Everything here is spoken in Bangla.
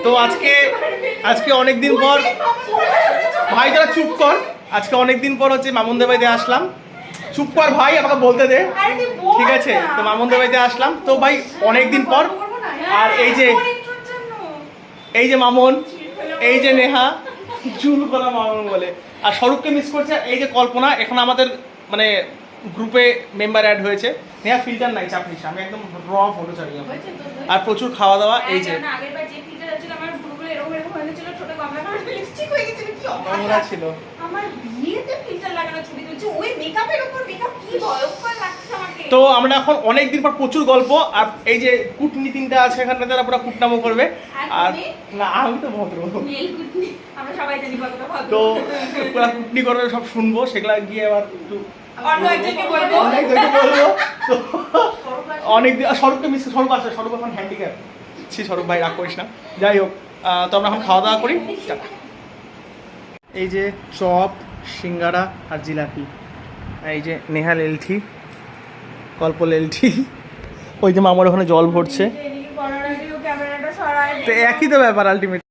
তো আজকে অনেক দিন পর ভাই তোরা চুপ কর, আজকে অনেক দিন পর হচ্ছে মামুনদের বাড়িতে আসলাম। চুপ কর ভাই, আমাকে বলতে দে, ঠিক আছে? তো মামুনদের বাড়িতে আসলাম তো ভাই অনেক দিন পর। আর এই যে মামুন, এই যে নেহা, চুল করা মামুন বলে। আর স্বরূপকে মিস করছে, এই যে কল্পনা এখন আমাদের মানে গ্রুপে মেম্বার অ্যাড হয়েছে। নেহা ফিল্টার নাই, চাপ নিস, আমি একদম র ফটো ছাড়ি। আর প্রচুর খাওয়া দাওয়া, এই যে ছিল তো আমরা এখন অনেক দিন পর প্রচুর গল্প। আর এই যে কুটনি তিনটা আছে এখানে, তারা পুরো কুটনামো করবে। আর না, আমি তো ভদ্র, তো পুরো কুটনি করবে, সব শুনবো, সেগুলা গিয়ে আবার একটু অনেক দিন। স্বরূপকে মিস, স্বরূপ আসে, স্বরূপ এখন হ্যান্ডিক্যাপ। স্বরূপ ভাই রাগ করিস না, যাই হোক। তো আমরা এখন খাওয়া দাওয়া করি। এই যে চপ, সিঙ্গারা আর জিলাপি। এই যে নেহা লেলঠি, কল্প লেলঠি, ওই যে মামার ওখানে জল ভরছে। তো একই তো ব্যাপার আলটিমেট।